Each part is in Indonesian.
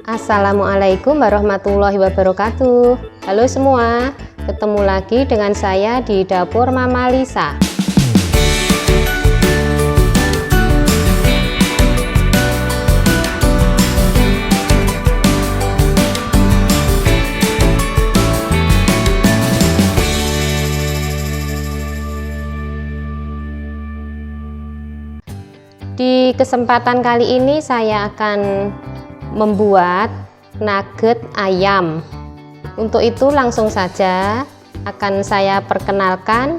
Assalamualaikum warahmatullahi wabarakatuh. Halo semua, ketemu lagi dengan saya di dapur Mama Lisa. Di kesempatan kali ini saya akan membuat nugget ayam. Untuk itu langsung saja akan saya perkenalkan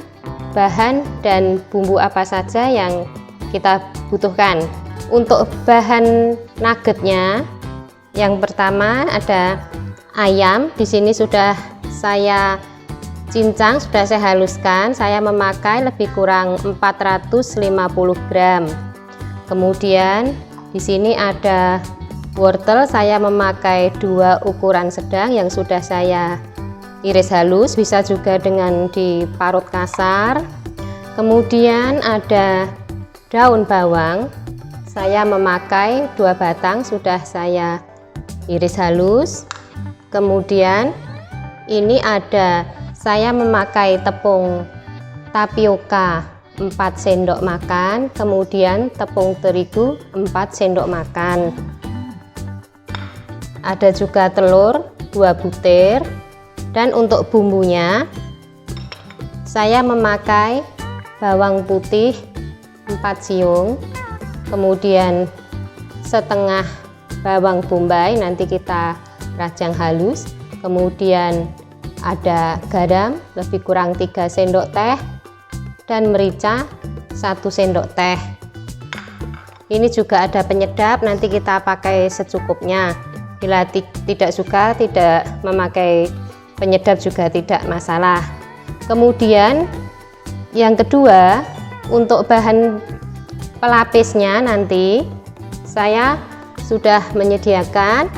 bahan dan bumbu apa saja yang kita butuhkan. Untuk bahan nuggetnya, yang pertama ada ayam. Di sini sudah saya cincang, sudah saya haluskan. Saya memakai lebih kurang 450 gram. Kemudian di sini ada wortel, saya memakai 2 ukuran sedang yang sudah saya iris halus, bisa juga dengan diparut kasar. Kemudian ada daun bawang, saya memakai 2 batang, sudah saya iris halus. Kemudian ini saya memakai tepung tapioka 4 sendok makan, kemudian tepung terigu 4 sendok makan. Ada juga telur 2 butir. Dan untuk bumbunya saya memakai bawang putih 4 siung, kemudian setengah bawang bombay, nanti kita rajang halus. Kemudian ada garam lebih kurang 3 sendok teh dan merica 1 sendok teh. Ini juga ada penyedap, nanti kita pakai secukupnya. Bila tidak suka, tidak memakai penyedap juga tidak masalah. Kemudian yang kedua, untuk bahan pelapisnya nanti saya sudah menyiapkan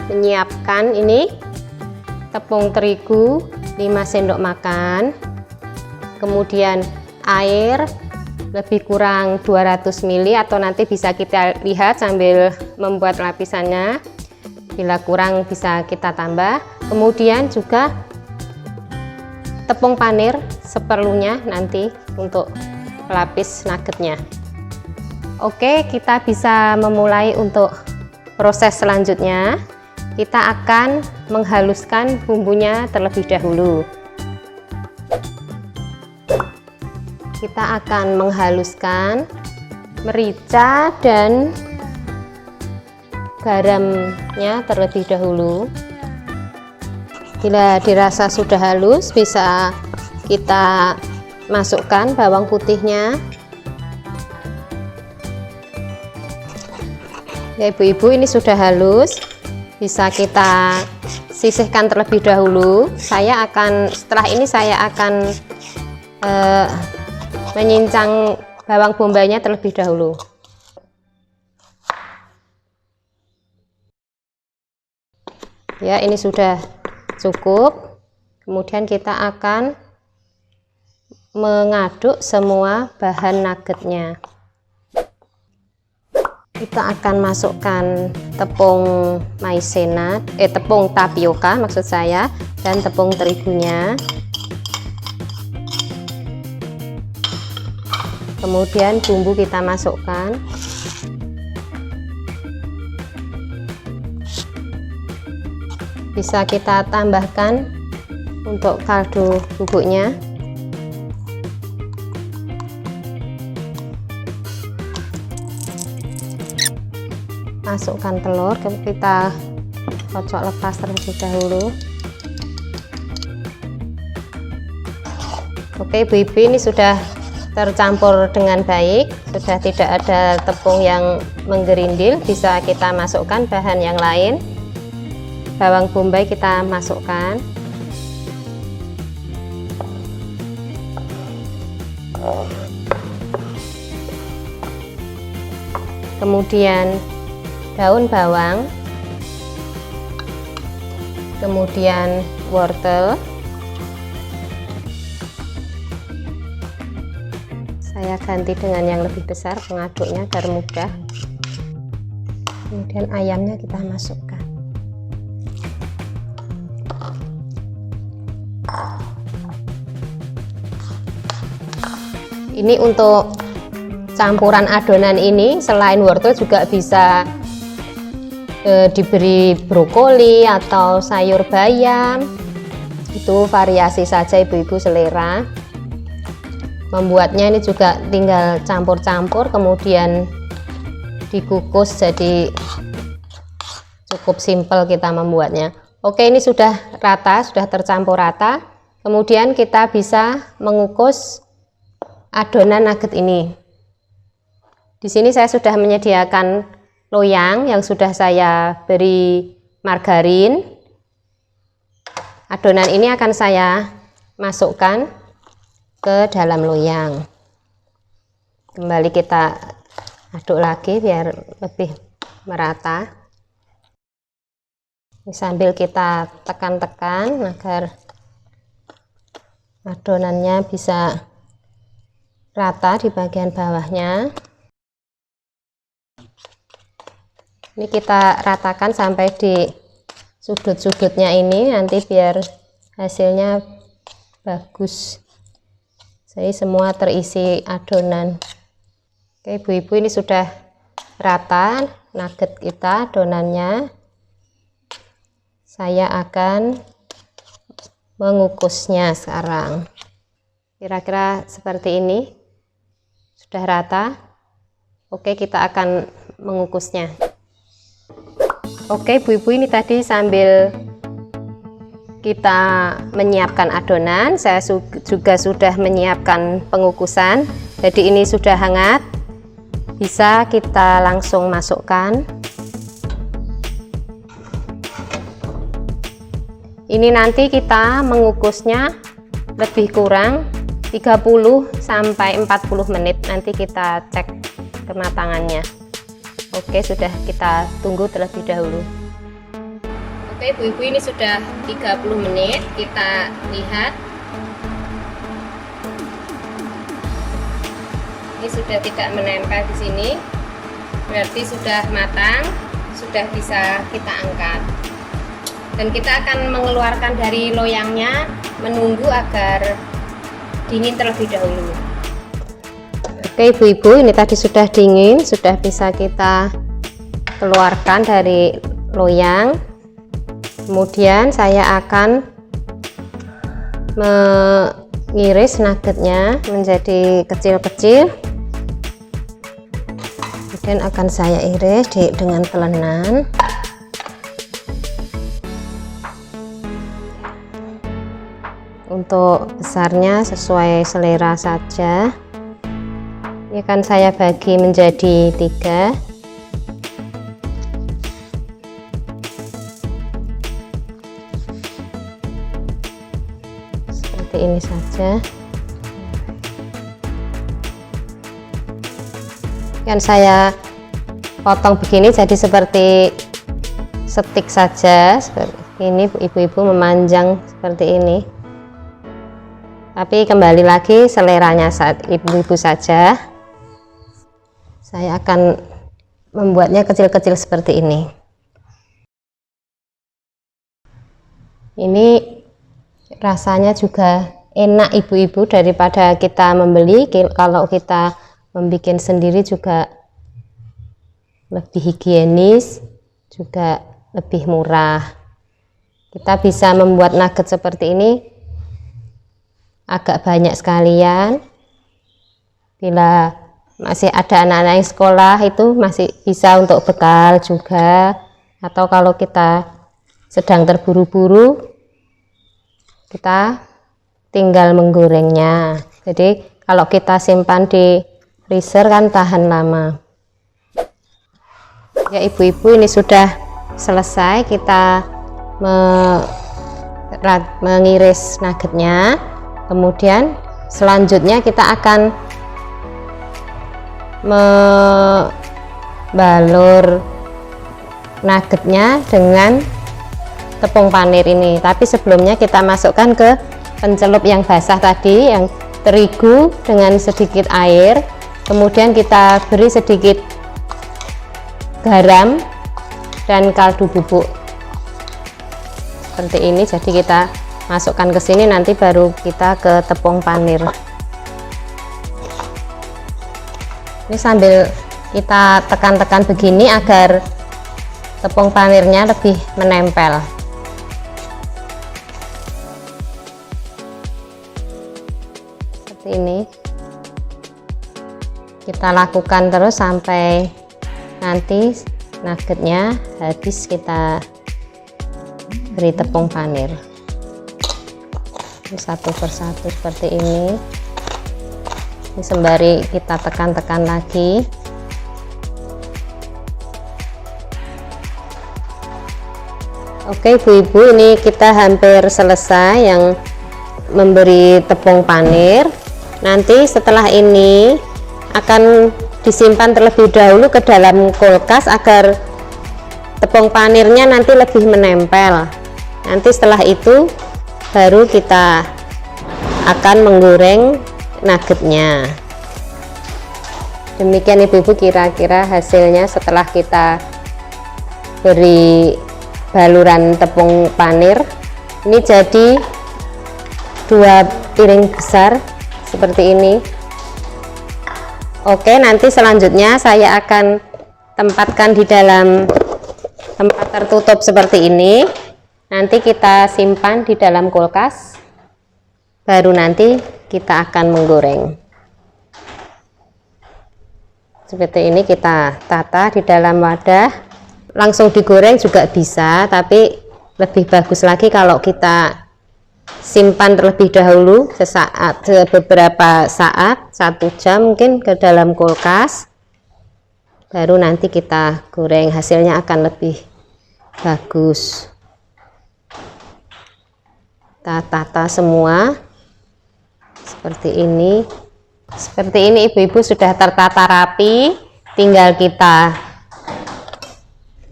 ini tepung terigu 5 sendok makan, kemudian air lebih kurang 200 ml, atau nanti bisa kita lihat sambil membuat lapisannya. Bila kurang bisa kita tambah. Kemudian juga tepung panir seperlunya nanti untuk pelapis nuggetnya. Oke, kita bisa memulai untuk proses selanjutnya. Kita akan menghaluskan bumbunya terlebih dahulu. Kita akan menghaluskan merica dan garamnya terlebih dahulu. Bila dirasa sudah halus, bisa kita masukkan bawang putihnya. Ya ibu-ibu, ini sudah halus, bisa kita sisihkan terlebih dahulu. Setelah ini saya akan menyincang bawang bombaynya terlebih dahulu. Ya, ini sudah cukup. Kemudian kita akan mengaduk semua bahan nuggetnya. Kita akan masukkan tepung maizena, tepung tapioka maksud saya, dan tepung terigunya. Kemudian bumbu kita masukkan. Bisa kita tambahkan untuk kaldu bubuknya. Masukkan telur, kita kocok lepas terlebih dahulu. Oke ibu-ibu, ini sudah tercampur dengan baik, sudah tidak ada tepung yang menggerindil. Bisa kita masukkan bahan yang lain. Bawang bombay kita masukkan. Kemudian daun bawang, kemudian wortel. Saya ganti dengan yang lebih besar pengaduknya agar mudah. Kemudian ayamnya kita masukkan. Ini untuk campuran adonan ini selain wortel juga bisa diberi brokoli atau sayur bayam. Itu variasi saja ibu-ibu selera. Membuatnya ini juga tinggal campur-campur kemudian dikukus, jadi cukup simpel kita membuatnya. Oke, ini sudah rata, sudah tercampur rata. Kemudian kita bisa mengukus adonan nugget ini. Di sini saya sudah menyediakan loyang yang sudah saya beri margarin. Adonan ini akan saya masukkan ke dalam loyang. Kembali kita aduk lagi biar lebih merata. Sambil kita tekan-tekan agar adonannya bisa rata di bagian bawahnya. Ini kita ratakan sampai di sudut-sudutnya ini, nanti biar hasilnya bagus. Jadi semua terisi adonan. Oke ibu-ibu, ini sudah rata nugget kita adonannya. Saya akan mengukusnya sekarang. Kira-kira seperti ini. Sudah rata. Oke, kita akan mengukusnya. Oke ibu-ibu, ini tadi sambil kita menyiapkan adonan, saya juga sudah menyiapkan pengukusan. Jadi ini sudah hangat, bisa kita langsung masukkan. Ini nanti kita mengukusnya lebih kurang 30 sampai 40 menit, nanti kita cek kematangannya. Oke, sudah, kita tunggu terlebih dahulu. Oke ibu-ibu, ini sudah 30 menit, kita lihat. Ini sudah tidak menempel di sini, berarti sudah matang, sudah bisa kita angkat. Dan kita akan mengeluarkan dari loyangnya, menunggu agar dingin terlebih dahulu. Oke ibu-ibu, ini tadi sudah dingin, sudah bisa kita keluarkan dari loyang. Kemudian saya akan mengiris nuggetnya menjadi kecil-kecil. Kemudian akan saya iris dengan pelenan. Untuk besarnya sesuai selera saja. Ini akan saya bagi menjadi 3. Seperti ini saja. Kan saya potong begini jadi seperti stik saja. Seperti ini ibu-ibu memanjang seperti ini. Tapi kembali lagi seleranya saat ibu-ibu saja. Saya akan membuatnya kecil-kecil seperti ini. Ini rasanya juga enak ibu-ibu, daripada kita membeli. Kalau kita membuat sendiri juga lebih higienis, juga lebih murah. Kita bisa membuat nugget seperti ini agak banyak sekalian. Bila masih ada anak-anak yang sekolah, itu masih bisa untuk bekal juga. Atau kalau kita sedang terburu-buru, kita tinggal menggorengnya. Jadi kalau kita simpan di freezer kan tahan lama. Ya ibu-ibu, ini sudah selesai kita mengiris nuggetnya. Kemudian selanjutnya kita akan membalur nuggetnya dengan tepung panir ini. Tapi sebelumnya kita masukkan ke pencelup yang basah tadi, yang terigu dengan sedikit air. Kemudian kita beri sedikit garam dan kaldu bubuk seperti ini. Jadi kita masukkan ke sini, nanti baru kita ke tepung panir. Ini sambil kita tekan-tekan begini agar tepung panirnya lebih menempel. Seperti ini. Kita lakukan terus sampai nanti nuggetnya habis kita beri tepung panir. Satu persatu seperti ini. Ini sembari kita tekan-tekan lagi. Oke ibu-ibu, ini kita hampir selesai yang memberi tepung panir. Nanti setelah ini akan disimpan terlebih dahulu ke dalam kulkas agar tepung panirnya nanti lebih menempel. Nanti setelah itu baru kita akan menggoreng nuggetnya. Demikian ibu-ibu kira-kira hasilnya setelah kita beri baluran tepung panir. Ini jadi 2 piring besar seperti ini. Oke, nanti selanjutnya saya akan tempatkan di dalam tempat tertutup seperti ini. Nanti kita simpan di dalam kulkas, baru nanti kita akan menggoreng. Seperti ini kita tata di dalam wadah, langsung digoreng juga bisa, tapi lebih bagus lagi kalau kita simpan terlebih dahulu beberapa saat, 1 jam mungkin ke dalam kulkas, baru nanti kita goreng, hasilnya akan lebih bagus. Kita tata semua seperti ini. Seperti ini ibu-ibu sudah tertata rapi, tinggal kita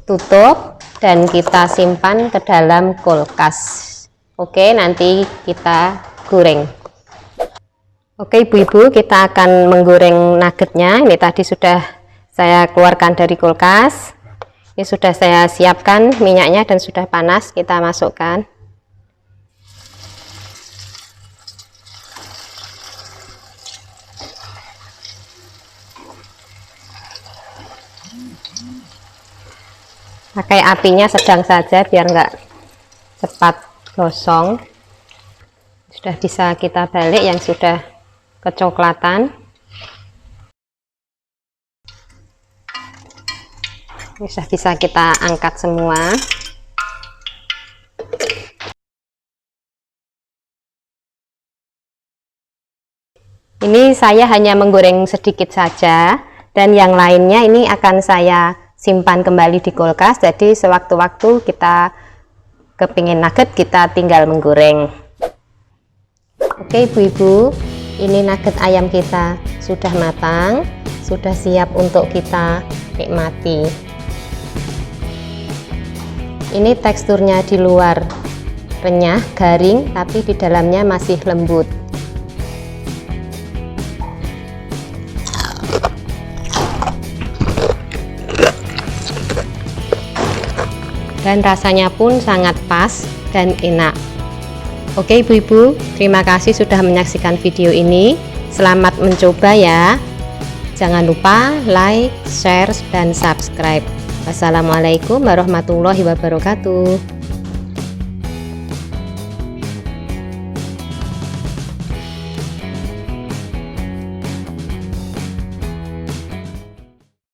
tutup dan kita simpan ke dalam kulkas. Oke, nanti kita goreng. Oke ibu-ibu, kita akan menggoreng nuggetnya. Ini tadi sudah saya keluarkan dari kulkas. Ini sudah saya siapkan minyaknya dan sudah panas, kita masukkan. Pakai apinya sedang saja biar enggak cepat gosong. Sudah bisa kita balik yang sudah kecoklatan. Ini sudah bisa kita angkat semua. Ini saya hanya menggoreng sedikit saja, dan yang lainnya ini akan saya simpan kembali di kulkas, jadi sewaktu-waktu kita kepingin nugget kita tinggal menggoreng. Oke ibu-ibu, ini nugget ayam kita sudah matang, sudah siap untuk kita nikmati. Ini teksturnya di luar renyah, garing, tapi di dalamnya masih lembut. Dan rasanya pun sangat pas dan enak. Oke ibu-ibu, terima kasih sudah menyaksikan video ini. Selamat mencoba ya. Jangan lupa like, share, dan subscribe. Wassalamualaikum warahmatullahi wabarakatuh.